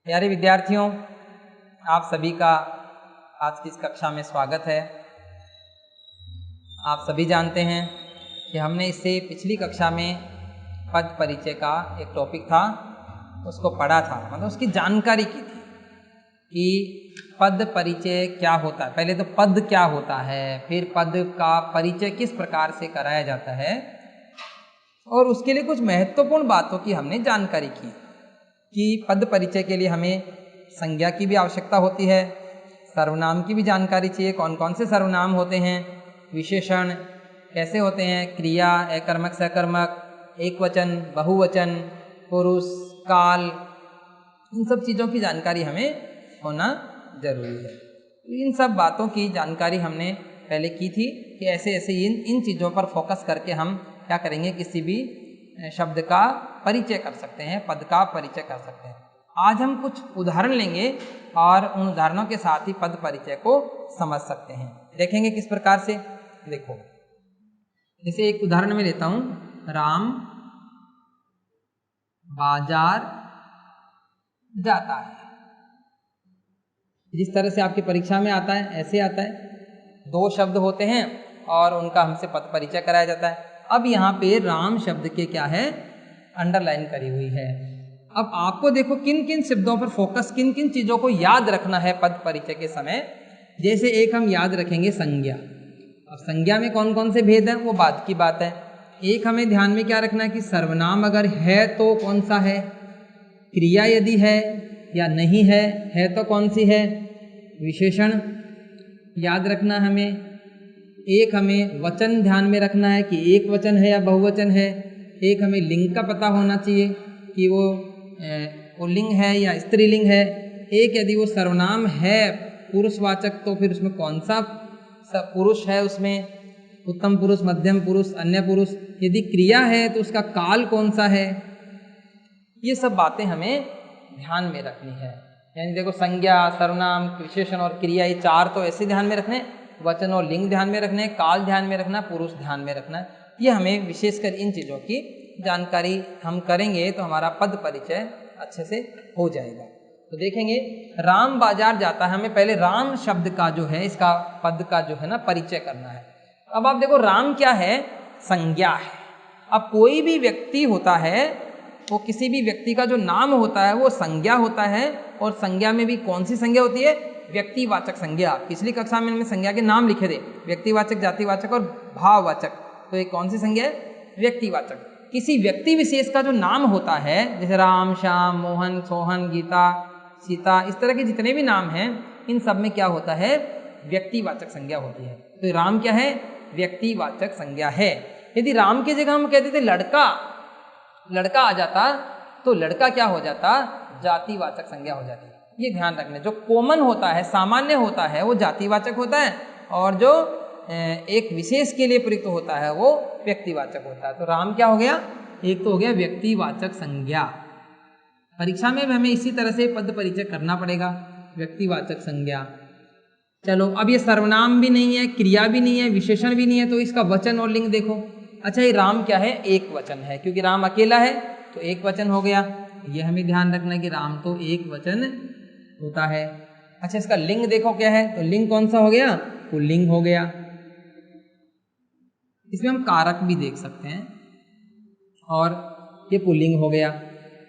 प्यारे विद्यार्थियों, आप सभी का आज की इस कक्षा में स्वागत है। आप सभी जानते हैं कि हमने इससे पिछली कक्षा में पद परिचय का एक टॉपिक था, उसको पढ़ा था, मतलब उसकी जानकारी की थी कि पद परिचय क्या होता है। पहले तो पद क्या होता है, फिर पद का परिचय किस प्रकार से कराया जाता है, और उसके लिए कुछ महत्वपूर्ण बातों की हमने जानकारी की कि पद परिचय के लिए हमें संज्ञा की भी आवश्यकता होती है, सर्वनाम की भी जानकारी चाहिए, कौन कौन से सर्वनाम होते हैं, विशेषण कैसे होते हैं, क्रिया, एकर्मक, सकर्मक, एक वचन, बहुवचन, पुरुष, काल, इन सब चीज़ों की जानकारी हमें होना जरूरी है। इन सब बातों की जानकारी हमने पहले की थी कि ऐसे ऐसे इन चीज़ों पर फोकस करके हम क्या करेंगे, किसी भी शब्द का परिचय कर सकते हैं, पद का परिचय कर सकते हैं। आज हम कुछ उदाहरण लेंगे और उन उदाहरणों के साथ ही पद परिचय को समझ सकते हैं। देखेंगे किस प्रकार से। देखो, जैसे एक उदाहरण में लेता हूं, राम बाजार जाता है। जिस तरह से आपकी परीक्षा में आता है ऐसे आता है, दो शब्द होते हैं और उनका हमसे पद परिचय कराया जाता है। अब यहाँ पे राम शब्द के क्या है, अंडरलाइन करी हुई है। अब आपको देखो किन किन शब्दों पर फोकस, किन किन चीज़ों को याद रखना है पद परिचय के समय। जैसे एक हम याद रखेंगे संज्ञा। अब संज्ञा में कौन कौन से भेद हैं वो बात की बात है। एक हमें ध्यान में क्या रखना है कि सर्वनाम अगर है तो कौन सा है, क्रिया यदि है या नहीं है तो कौन सी है, विशेषण याद रखना हमें। एक हमें वचन ध्यान में रखना है कि एक वचन है या बहुवचन है। एक हमें लिंग का पता होना चाहिए कि वो पुल्लिंग है या स्त्रीलिंग है। एक यदि वो सर्वनाम है पुरुषवाचक तो फिर उसमें कौन सा पुरुष है, उसमें उत्तम पुरुष, मध्यम पुरुष, अन्य पुरुष। यदि क्रिया है तो उसका काल कौन सा है। ये सब बातें हमें ध्यान में रखनी है। यानी देखो, संज्ञा, सर्वनाम, विशेषण और क्रिया, ये चार तो ऐसे ध्यान में रखने, वचन और लिंग ध्यान में रखने, काल ध्यान में रखना, पुरुष ध्यान में रखना। ये हमें विशेषकर इन चीज़ों की जानकारी हम करेंगे तो हमारा पद परिचय अच्छे से हो जाएगा। तो देखेंगे, राम बाजार जाता है। हमें पहले राम शब्द का जो है, इसका पद का जो है ना परिचय करना है। अब आप देखो, राम क्या है, संज्ञा है। अब कोई भी व्यक्ति होता है, वो किसी भी व्यक्ति का जो नाम होता है वो संज्ञा होता है। और संज्ञा में भी कौन सी संज्ञा होती है, व्यक्तिवाचक संज्ञा। पिछली कक्षा में मैंने संज्ञा के नाम लिखे थे, व्यक्तिवाचक, जातिवाचक और भाववाचक। तो ये कौन सी संज्ञा है, व्यक्तिवाचक। किसी व्यक्ति विशेष का जो नाम होता है, जैसे राम, श्याम, मोहन, सोहन, गीता, सीता, इस तरह के जितने भी नाम हैं, इन सब में क्या होता है, व्यक्तिवाचक संज्ञा होती है। तो राम क्या है, व्यक्तिवाचक संज्ञा है। यदि राम की जगह हम कहते थे लड़का आ जाता तो लड़का क्या हो जाता, जातिवाचक संज्ञा हो जाती। ये ध्यान रखना, जो कॉमन होता है, सामान्य होता है, वो जातिवाचक होता है, और जो एक विशेष के लिए प्रयुक्त होता है वो व्यक्तिवाचक होता है। तो राम क्या हो गया, एक तो हो गया व्यक्तिवाचक संज्ञा। परीक्षा में भी हमें इसी तरह से पद परिचय करना पड़ेगा, व्यक्तिवाचक संज्ञा। चलो, अब ये सर्वनाम भी नहीं है, क्रिया भी नहीं है, विशेषण भी नहीं है, तो इसका वचन और लिंग देखो। अच्छा, ये राम क्या है, एक वचन है, क्योंकि राम अकेला है तो एक वचन हो गया। ये हमें ध्यान रखना है कि राम तो एक वचन होता है। अच्छा, इसका लिंग देखो क्या है, तो लिंग कौन सा हो गया, पुल्लिंग हो गया। इसमें हम कारक भी देख सकते हैं, और ये पुल्लिंग हो गया।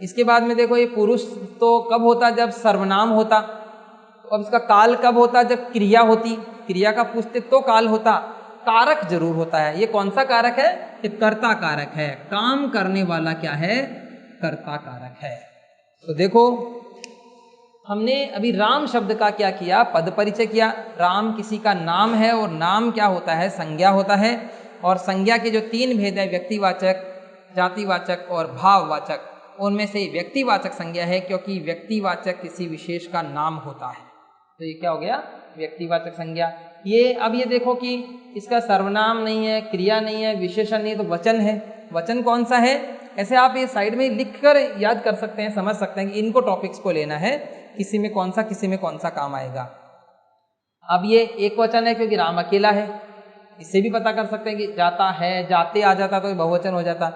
इसके बाद में देखो, ये पुरुष तो कब होता, जब सर्वनाम होता। तो अब इसका काल कब होता, जब क्रिया होती, क्रिया का पूछते तो काल होता। कारक जरूर होता है। ये कौन सा कारक है, ये कर्ता कारक है। काम करने वाला क्या है, कर्ता कारक है। तो देखो, हमने अभी राम शब्द का क्या किया, पद परिचय किया। राम किसी का नाम है, और नाम क्या होता है, संज्ञा होता है। और संज्ञा के जो तीन भेद है, व्यक्तिवाचक, जातिवाचक और भाववाचक, उनमें से व्यक्तिवाचक संज्ञा है, क्योंकि व्यक्तिवाचक किसी विशेष का नाम होता है। तो ये क्या हो गया, व्यक्तिवाचक संज्ञा। ये अब ये देखो कि इसका सर्वनाम नहीं है, क्रिया नहीं है, विशेषण नहीं है, तो वचन है। वचन कौन सा है, ऐसे आप ये साइड में लिख कर याद कर सकते हैं, समझ सकते हैं कि इनको टॉपिक्स को लेना है, किसी में कौन सा, किसी में कौन सा काम आएगा। अब ये एक वचन है क्योंकि राम अकेला है, इससे भी पता कर सकते हैं कि जाता है, जाते आ जाता तो बहुवचन हो जाता।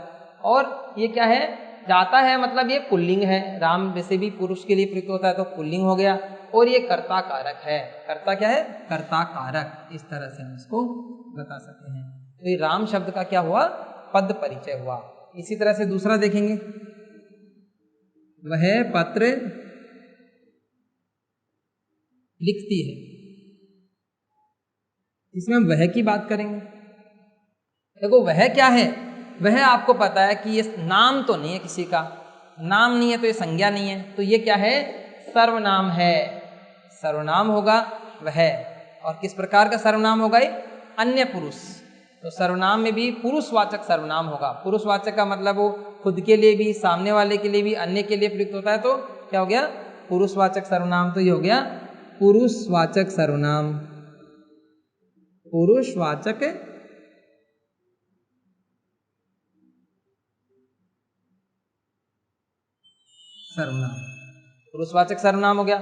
और ये क्या है, जाता है मतलब ये पुल्लिंग है, राम वैसे भी पुरुष के लिए प्रयुक्त होता है तो पुल्लिंग हो गया, और ये कर्ता कारक है। कर्ता क्या है? कर्ता कारक। इस तरह से हम इसको बता सकते हैं। तो ये राम शब्द का क्या हुआ? पद परिचय हुआ। इसी तरह से दूसरा देखेंगे, वह पत्र लिखती है। इसमें हम वह की बात करेंगे। देखो वह क्या है? वह आपको पता है कि ये नाम तो नहीं है किसी का, नाम नहीं है तो ये संज्ञा नहीं है, तो ये क्या है? सर्वनाम है। सर्वनाम होगा वह। और किस प्रकार का सर्वनाम होगा? ये अन्य पुरुष। तो सर्वनाम में भी पुरुषवाचक सर्वनाम होगा। पुरुषवाचक का मतलब वो खुद के लिए भी, सामने वाले के लिए भी, अन्य के लिए प्रयुक्त होता है, तो क्या हो गया? पुरुषवाचक सर्वनाम। तो ये हो गया पुरुषवाचक सर्वनाम। पुरुषवाचक सर्वनाम, पुरुषवाचक सर्वनाम हो गया।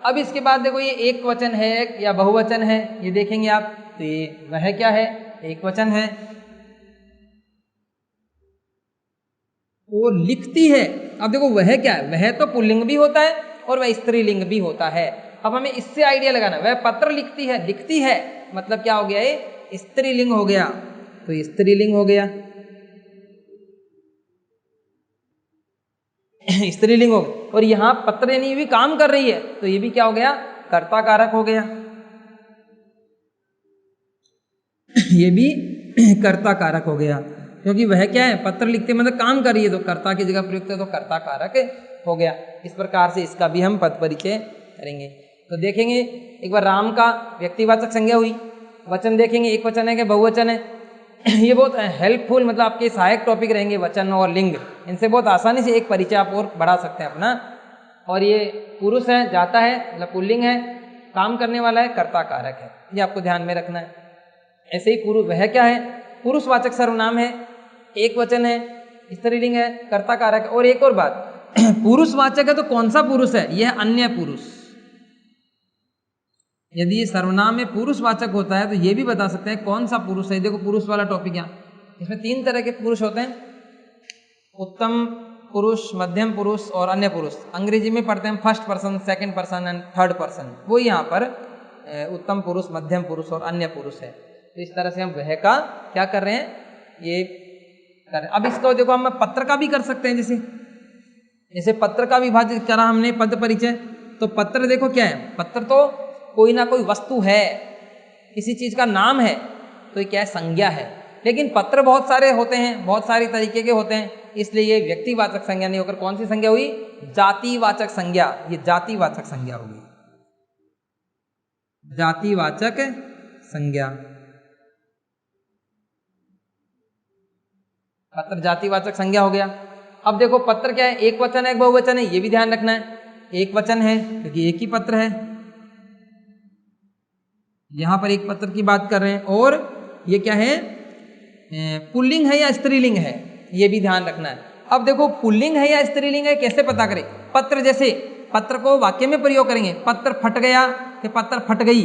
अब इसके बाद देखो ये एक वचन है या बहुवचन है, ये देखेंगे आप। तो ये वह क्या है? एक वचन है। वो लिखती है। अब देखो वह क्या है? वह तो पुल्लिंग भी होता है और वह स्त्रीलिंग भी होता है। अब हमें इससे आइडिया लगाना, वह पत्र लिखती है, लिखती है मतलब क्या हो गया? ये स्त्रीलिंग हो गया। तो ये स्त्रीलिंग हो गया, स्त्रीलिंग हो गया। और यहाँ पत्र यानी ये भी काम कर रही है, तो ये भी क्या हो गया? कर्ता कारक हो गया। ये भी कर्ता कारक हो गया, क्योंकि वह क्या है? पत्र लिखते मतलब काम कर रही है, तो कर्ता की जगह प्रयुक्त है तो कर्ता कारक हो गया। इस प्रकार से इसका भी हम पद परिचय करेंगे। तो देखेंगे एक बार, राम का व्यक्तिवाचक संज्ञा हुई। वचन देखेंगे, एक वचन है कि बहुवचन है। ये बहुत हेल्पफुल, मतलब आपके सहायक टॉपिक रहेंगे वचन और लिंग। इनसे बहुत आसानी से एक परिचय आप और बढ़ा सकते हैं अपना। और ये पुरुष है, जाता है मतलब पुल्लिंग है, काम करने वाला है, कर्ता कारक है, ये आपको ध्यान में रखना है। ऐसे ही पुरुष, वह क्या है? पुरुषवाचक सर्वनाम है, एक वचन है, स्त्रीलिंग है, कर्ता कारक है। और एक और बात, पुरुषवाचक है तो कौन सा पुरुष है? यह अन्य पुरुष। यदि ये सर्वनाम में पुरुषवाचक होता है तो ये भी बता सकते हैं कौन सा पुरुष है। देखो पुरुष वाला टॉपिक यहाँ, इसमें 3 तरह के पुरुष होते हैं, उत्तम पुरुष, मध्यम पुरुष और अन्य पुरुष। अंग्रेजी में पढ़ते हैं first person, second person and third person. वो यहाँ पर उत्तम पुरुष, मध्यम पुरुष और अन्य पुरुष है। तो इस तरह से हम वह का क्या कर रहे हैं? ये कर रहे हैं। अब इसको देखो हम पत्र का भी कर सकते हैं। जैसे पत्र का विभाजित करा हमने पद परिचय, तो पत्र देखो क्या है? पत्र तो कोई ना कोई वस्तु है, किसी चीज का नाम है, तो ये क्या है? संज्ञा है। लेकिन पत्र बहुत सारे होते हैं, बहुत सारी तरीके के होते हैं, इसलिए ये व्यक्तिवाचक संज्ञा नहीं होकर कौन सी संज्ञा हुई? जातिवाचक संज्ञा। ये जातिवाचक संज्ञा होगी, जातिवाचक संज्ञा। पत्र जातिवाचक संज्ञा हो गया। अब देखो पत्र क्या है? एक वचन है, एक बहुवचन है, ये भी ध्यान रखना है। एक वचन है क्योंकि एक ही पत्र है, यहां पर एक पत्र की बात कर रहे हैं। और ये क्या है? पुल्लिंग है या स्त्रीलिंग है, ये भी ध्यान रखना है। अब देखो पुल्लिंग है या स्त्रीलिंग है कैसे पता करें? पत्र, जैसे पत्र को वाक्य में प्रयोग करेंगे, पत्र फट गया कि पत्र फट गई?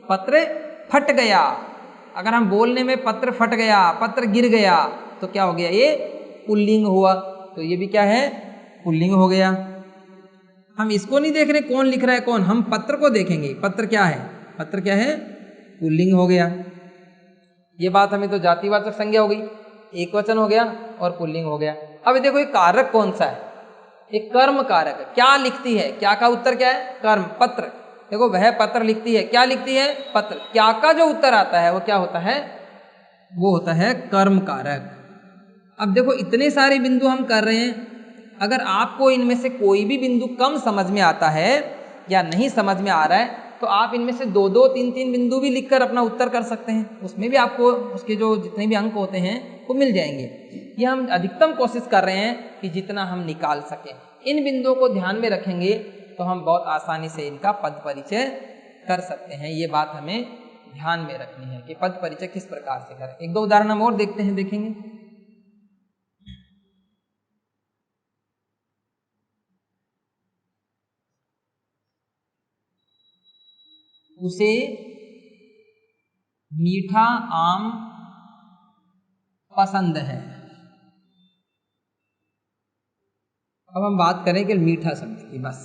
पत्र फट गया। अगर हम बोलने में पत्र फट गया, पत्र गिर गया, तो क्या हो गया? ये पुल्लिंग हुआ। तो ये भी क्या है? पुल्लिंग हो गया। हम इसको नहीं देख रहे कौन लिख रहा है कौन, हम पत्र को देखेंगे। पत्र क्या है? पत्र क्या है? पुल्लिंग हो गया। ये बात हमें तो जातिवाचक संज्ञा हो गई, एक वचन हो गया और पुल्लिंग हो गया। अब देखो ये कारक कौन सा है? एक कर्म कारक है। क्या लिखती है? क्या का उत्तर क्या है? कर्म, पत्र। देखो वह पत्र लिखती है, क्या लिखती है? पत्र। क्या का जो उत्तर आता है वो क्या होता है? वो होता है कर्म कारक। अब देखो इतने सारे बिंदु हम कर रहे हैं, अगर आपको इनमें से कोई भी बिंदु कम समझ में आता है या नहीं समझ में आ रहा है, तो आप इनमें से 2-2, 3-3 बिंदु भी लिखकर अपना उत्तर कर सकते हैं। उसमें भी आपको उसके जो जितने भी अंक होते हैं वो मिल जाएंगे। ये हम अधिकतम कोशिश कर रहे हैं कि जितना हम निकाल सकें। इन बिंदुओं को ध्यान में रखेंगे तो हम बहुत आसानी से इनका पद परिचय कर सकते हैं। ये बात हमें ध्यान में रखनी है कि पद परिचय किस प्रकार से करें। 1-2 उदाहरण हम और देखते हैं, देखेंगे। उसे मीठा आम पसंद है। अब हम बात करें कि मीठा शब्द की। बस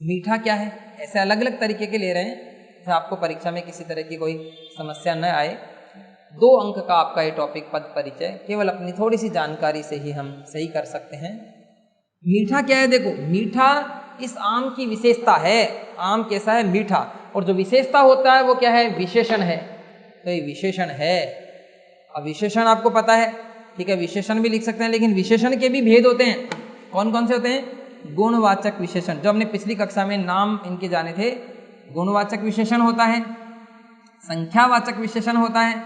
मीठा क्या है, ऐसे अलग अलग तरीके के ले रहे हैं तो आपको परीक्षा में किसी तरह की कोई समस्या न आए। 2 अंक का आपका ये टॉपिक पद परिचय, केवल अपनी थोड़ी सी जानकारी से ही हम सही कर सकते हैं। मीठा क्या है, देखो मीठा इस आम की विशेषता है। आम कैसा है, मीठा। और जो विशेषता होता है वो क्या है, विशेषण है। तो ये विशेषण है। अब विशेषण आपको पता है, ठीक है, विशेषण भी लिख सकते हैं, लेकिन विशेषण के भी भेद होते हैं। कौन कौन से होते हैं, गुणवाचक विशेषण, जो हमने पिछली कक्षा में नाम इनके जाने थे। गुणवाचक विशेषण होता है, संख्यावाचक विशेषण होता है,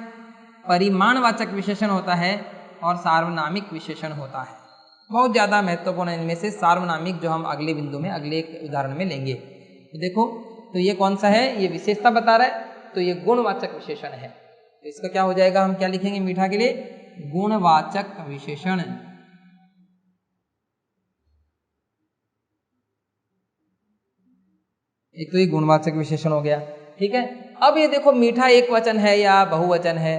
परिमाणवाचक विशेषण होता है और सार्वनामिक विशेषण होता है। बहुत ज़्यादा महत्वपूर्ण है इनमें से सार्वनामिक, जो हम अगले बिंदु में अगले एक उदाहरण में लेंगे। तो देखो, तो ये कौन सा है, ये विशेषता बता रहा है, तो ये गुणवाचक विशेषण है। तो इसका क्या हो जाएगा, हम क्या लिखेंगे मीठा के लिए, गुणवाचक विशेषण। एक तो ये गुणवाचक विशेषण हो गया, ठीक है। अब ये देखो, मीठा एक वचन है या बहुवचन है।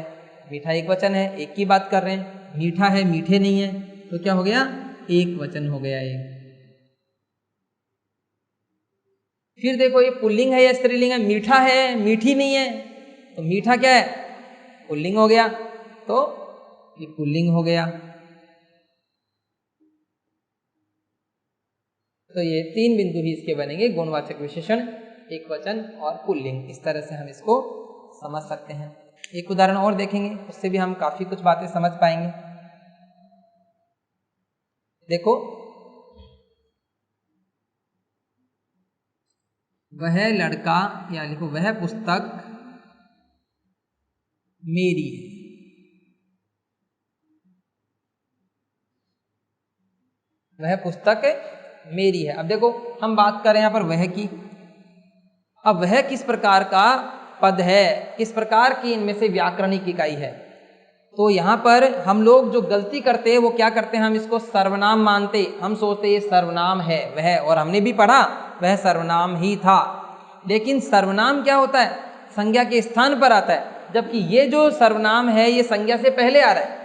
मीठा एक वचन है, एक की बात कर रहे हैं। मीठा है, मीठे नहीं है, तो क्या हो गया, एक वचन हो गया एक। फिर देखो, ये पुल्लिंग है या स्त्रीलिंग है, मीठा है, मीठी नहीं है, तो मीठा क्या है, पुल्लिंग हो गया, तो ये पुल्लिंग हो गया। तो ये 3 बिंदु ही इसके बनेंगे, गुणवाचक विशेषण, एक वचन और पुल्लिंग। इस तरह से हम इसको समझ सकते हैं। एक उदाहरण और देखेंगे, उससे भी हम काफी कुछ बातें समझ पाएंगे। देखो, वह लड़का, या लिखो वह पुस्तक मेरी है। वह पुस्तक मेरी है। अब देखो, हम बात करें यहाँ पर वह की। अब वह किस प्रकार का पद है, किस प्रकार की इनमें से व्याकरणिक इकाई है। तो यहाँ पर हम लोग जो गलती करते हैं वो क्या करते हैं, हम इसको सर्वनाम मानते, हम सोचते ये सर्वनाम है वह, और हमने भी पढ़ा वह सर्वनाम ही था। लेकिन सर्वनाम क्या होता है, संज्ञा के स्थान पर आता है, जबकि ये जो सर्वनाम है ये संज्ञा से पहले आ रहा है।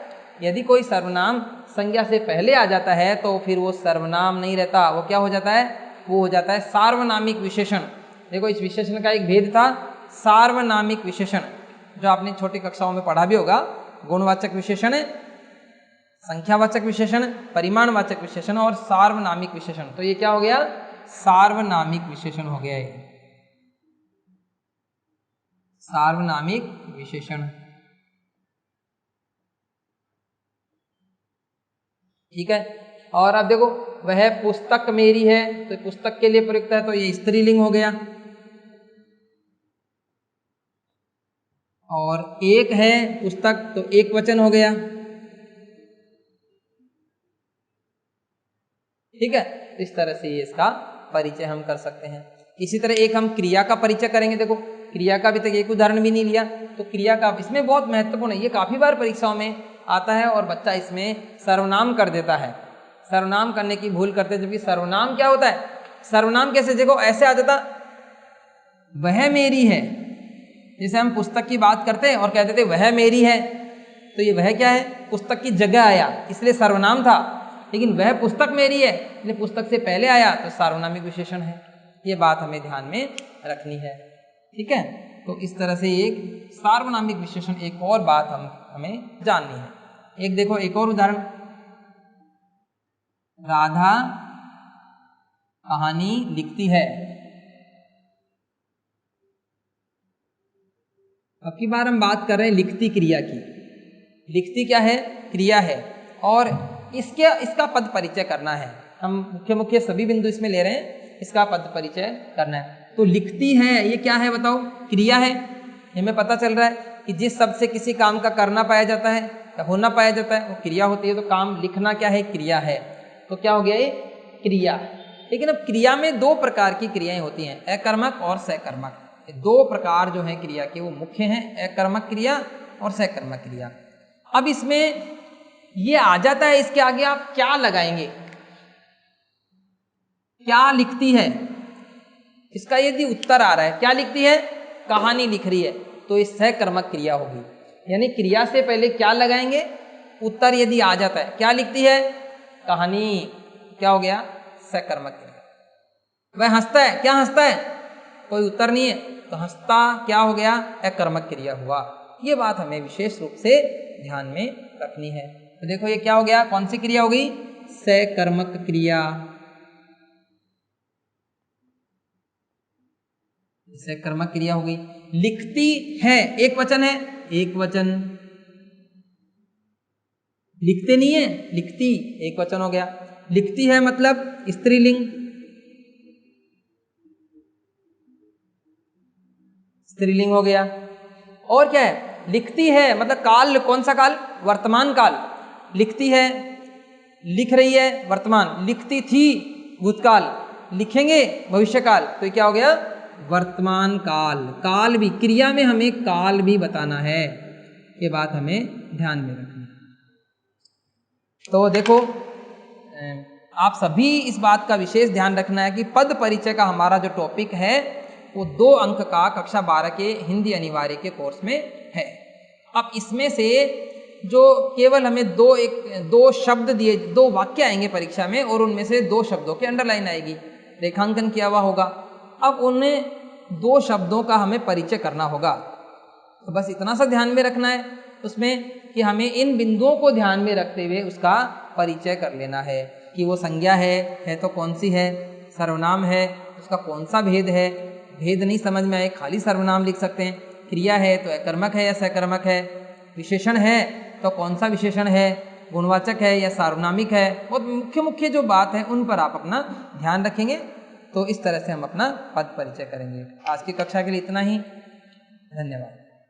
यदि कोई सर्वनाम संज्ञा से पहले आ जाता है तो फिर वो सर्वनाम नहीं रहता, वो क्या हो जाता है, वो हो जाता है सार्वनामिक विशेषण। देखो, इस विशेषण का एक भेद था, सार्वनामिक विशेषण, जो आपने छोटी कक्षाओं में पढ़ा भी होगा। गुणवाचक विशेषण, संख्यावाचक विशेषण, परिमाणवाचक विशेषण और सार्वनामिक विशेषण। तो ये क्या हो गया, सार्वनामिक विशेषण हो गया ये, सार्वनामिक विशेषण, ठीक है। और अब देखो, वह पुस्तक मेरी है, तो पुस्तक के लिए प्रयुक्त है, तो ये स्त्रीलिंग हो गया। और एक है पुस्तक, तो एक वचन हो गया, ठीक है। तो इस तरह से ये इसका परिचय हम कर सकते हैं। इसी तरह एक हम क्रिया का परिचय करेंगे। देखो, क्रिया का अभी तक एक उदाहरण भी नहीं लिया, तो क्रिया का इसमें बहुत महत्वपूर्ण है, ये काफी बार परीक्षाओं में आता है और बच्चा इसमें सर्वनाम कर देता है, सर्वनाम करने की भूल करते हैं। जबकि सर्वनाम क्या होता है, सर्वनाम कैसे, देखो ऐसे आ जाता, वह मेरी है, जैसे हम पुस्तक की बात करते हैं और कहते थे वह मेरी है, तो ये वह क्या है, पुस्तक की जगह आया, इसलिए सर्वनाम था। लेकिन वह पुस्तक मेरी है, इसलिए पुस्तक से पहले आया, तो सार्वनामिक विशेषण है। ये बात हमें ध्यान में रखनी है, ठीक है। तो इस तरह से एक सार्वनामिक विशेषण, एक और बात हमें जाननी है। एक देखो, एक और उदाहरण, राधा कहानी लिखती है। अब की बार हम बात कर रहे हैं लिखती क्रिया की। लिखती क्या है, क्रिया है, और इसका पद परिचय करना है। हम मुख्य मुख्य सभी बिंदु इसमें ले रहे हैं, इसका पद परिचय करना है। तो लिखती है, ये क्या है बताओ, क्रिया है। हमें पता चल रहा है कि जिस शब्द से किसी काम का करना पाया जाता है या होना पाया जाता है वो क्रिया होती है। तो काम लिखना क्या है, क्रिया है। तो क्या हो गया ये, क्रिया। लेकिन अब क्रिया में 2 प्रकार की क्रियाएं होती हैं, अकर्मक और सकर्मक। 2 प्रकार जो है क्रिया के वो मुख्य हैं, अकर्मक क्रिया और सकर्मक क्रिया। अब इसमें ये आ जाता है, इसके आगे आप क्या लगाएंगे, क्या लिखती है, इसका यदि उत्तर आ रहा है, क्या लिखती है, कहानी लिख रही है, तो ये सकर्मक क्रिया होगी। यानी क्रिया से पहले क्या लगाएंगे, उत्तर यदि आ जाता है, क्या लिखती है, कहानी, क्या हो गया? सकर्मक क्रिया। वह हंसता है, क्या हंसता है? कोई उत्तर नहीं है, तो हंसता क्या हो गया? अकर्मक क्रिया हुआ। ये बात हमें विशेष रूप से ध्यान में रखनी है। तो देखो ये क्या हो गया? कौन सी क्रिया हो गई? सकर्मक क्रिया। सकर्मक क्रिया हो गई। लिखती है, एक वचन है, एक वचन। लिखते नहीं है, लिखती, एक वचन हो गया। लिखती है मतलब स्त्रीलिंग, स्त्रीलिंग हो गया। और क्या है? लिखती है मतलब काल, कौन सा काल? वर्तमान काल। लिखती है, लिख रही है, वर्तमान। लिखती थी, भूतकाल। लिखेंगे, भविष्य काल। तो ये क्या हो गया? वर्तमान काल। काल भी, क्रिया में हमें काल भी बताना है, ये बात हमें ध्यान में रखनी है। तो देखो आप सभी इस बात का विशेष ध्यान रखना है कि पद परिचय का हमारा जो टॉपिक है वो 2 अंक का कक्षा 12 के हिंदी अनिवार्य के कोर्स में है। अब इसमें से जो केवल हमें 2 शब्द दिए, 2 वाक्य आएंगे परीक्षा में और उनमें से 2 शब्दों की अंडरलाइन आएगी, रेखांकन किया हुआ होगा। अब उन्हें 2 शब्दों का हमें परिचय करना होगा। तो बस इतना सा ध्यान में रखना है उसमें कि हमें इन बिंदुओं को ध्यान में रखते हुए उसका परिचय कर लेना है कि वो संज्ञा है तो कौन सी है, सर्वनाम है उसका कौन सा भेद है, भेद नहीं समझ में आए खाली सर्वनाम लिख सकते हैं, क्रिया है तो अकर्मक है या सकर्मक है, विशेषण है तो कौन सा विशेषण है, गुणवाचक है या सार्वनामिक है। बहुत मुख्य जो बात है उन पर आप अपना ध्यान रखेंगे तो इस तरह से हम अपना पद परिचय करेंगे। आज की कक्षा के लिए इतना ही, धन्यवाद।